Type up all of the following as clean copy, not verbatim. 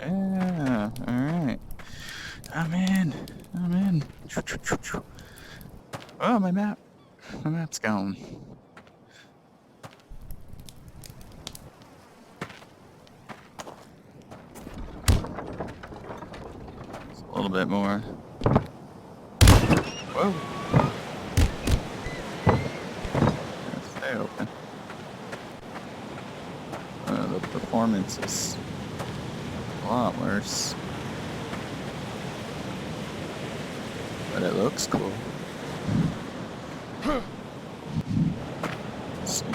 Yeah, alright. I'm in. I'm in. Oh, my map. My map's gone. It's a little bit more. Whoa. Stay open. The performance is a lot worse. But it looks cool. Let's see.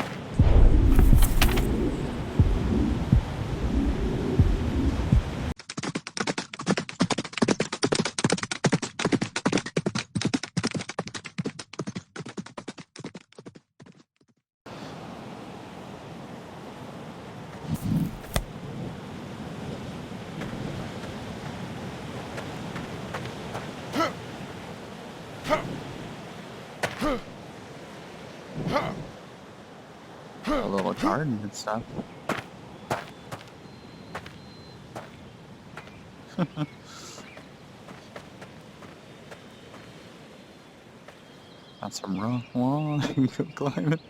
A little garden and stuff. Got some rock wall you can climb it.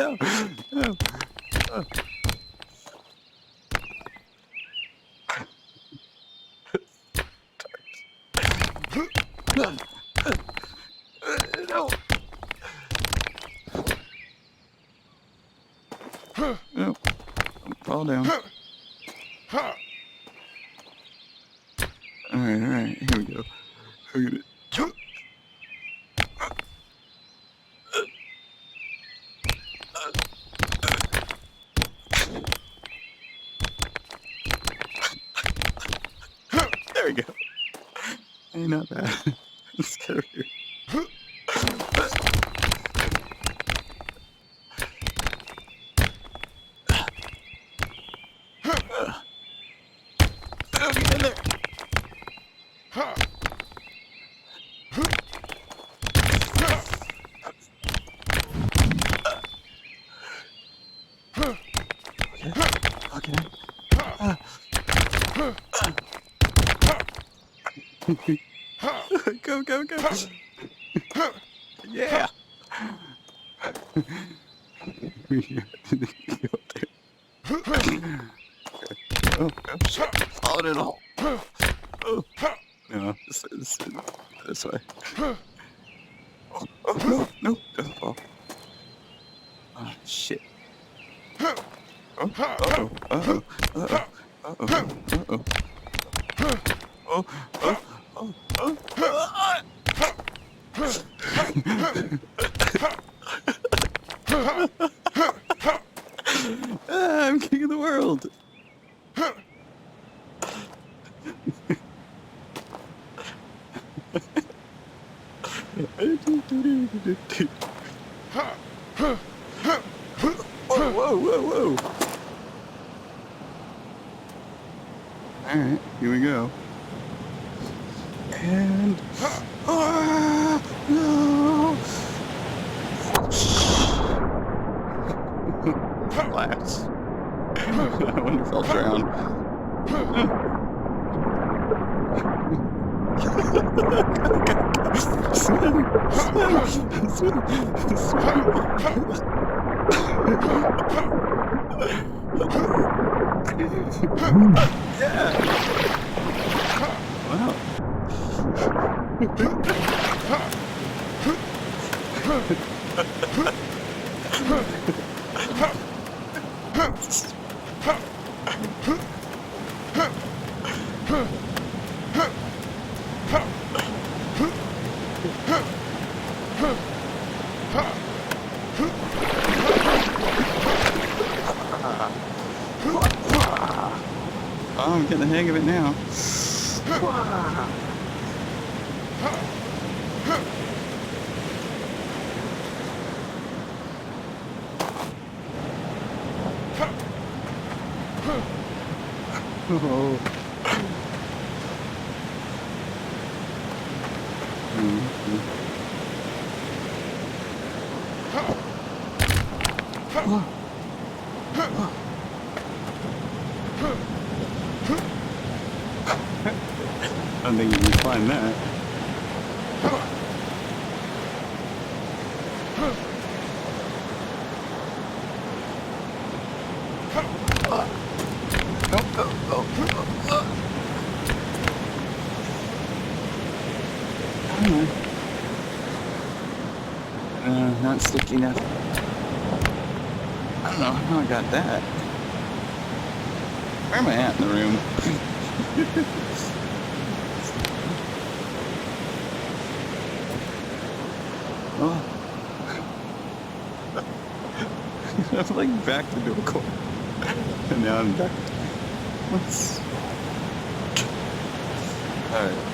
No, no. Oh. No. No. Fall down. Alright, here we go. We're gonna jump. There we go. Ain't not bad. Let's go here. Oh, get in there. Okay. Go, go, go. Yeah. Oh, shit. Followed it all. Oh. No, this way. Oh, no, no. Don't fall. Oh, shit. Oh, uh-oh, uh-oh, uh-oh, uh-oh, uh-oh. Oh, oh, oh, oh, I'm king of the world. Whoa, whoa, whoa, whoa. Alright, here we go. And... Ah, no! Glass. I wonder if I'll drown. Swim! Swim! Swim! Swim! Yeah! Wow. Oh, I'm getting the hang of it now. Oh. I don't think you can find that. Not sticky enough. I don't know how I got that. Where am I at in the room? Oh. I'm like back to dual core. And now I'm back. What's... Alright.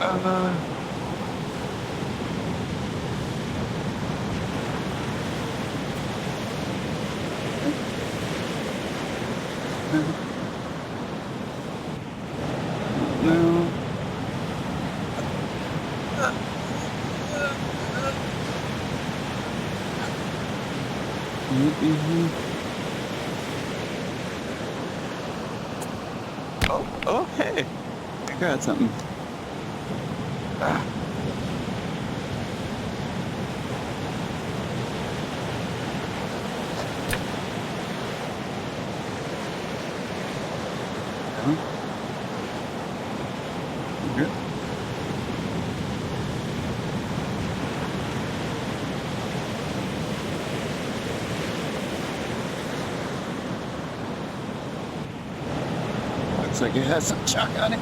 No. Oh, hey. I got something. Good. Looks like it has some chalk on it.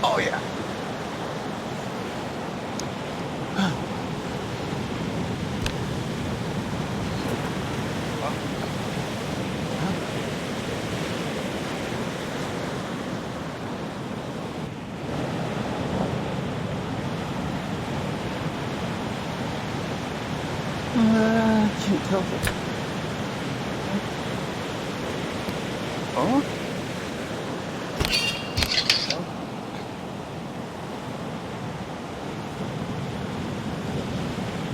Oh yeah. Can't tell if it... Oh?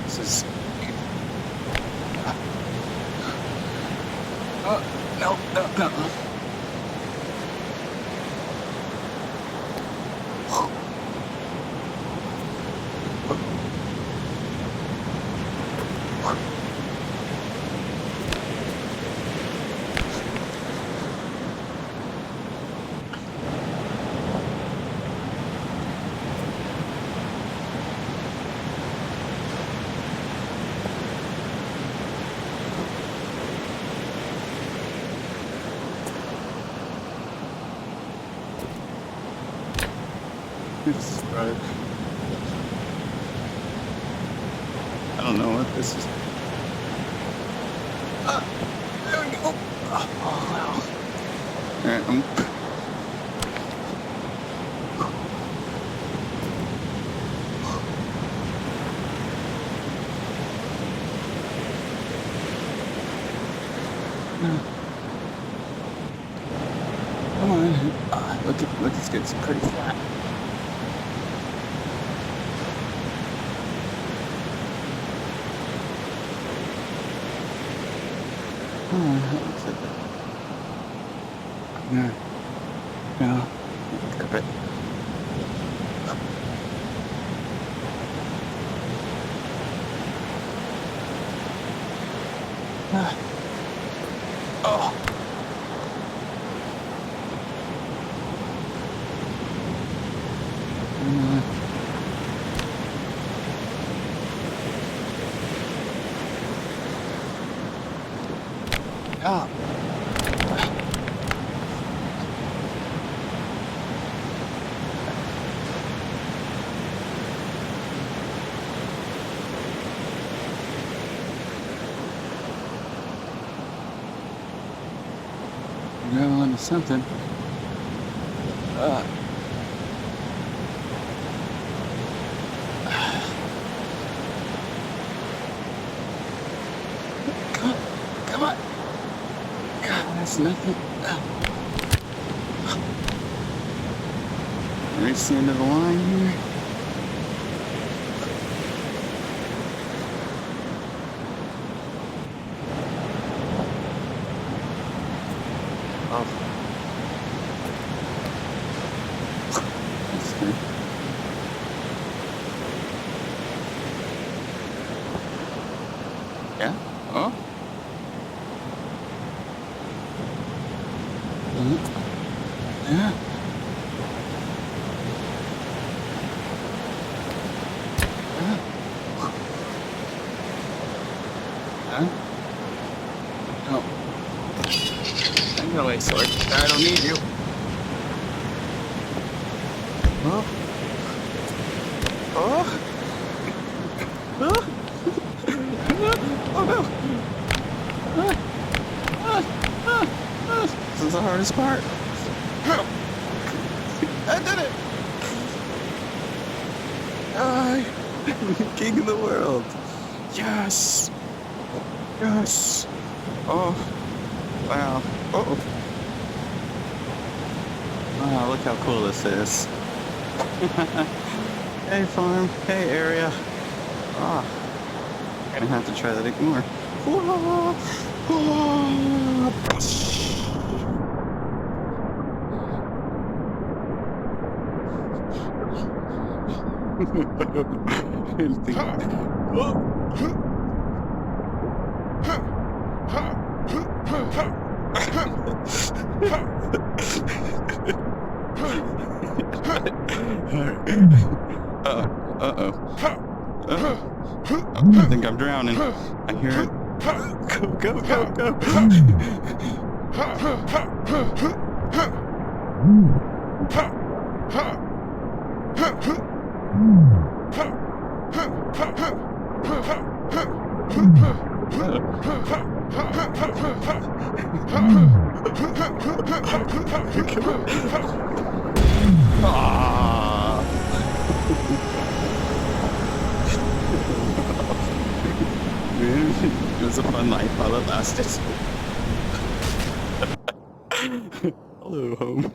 This is... Oh, no, no, no. It's right. I don't know what this is. There we go. Oh, wow. Alright, come on. Look, it's good. It's pretty flat. That looks like that. No. Grab it. Oh. Ah. Gravel into something. Come on. God, that's nothing. Reach the end of the line here. Oh. That's good. Yeah? Oh? Yeah. Huh? No. Go away, sword. I don't need you. Oh. Oh. Oh. Oh no. This is the hardest part. I did it. King of the world. Yes. Yes. Oh. Wow. Oh. Wow, look how cool this is. Hey farm, hey area. Ah, gonna have to try that again more. I think I'm drowning. I hear it. Go, go, go, go. It was a fun life while it lasted. Hello, home.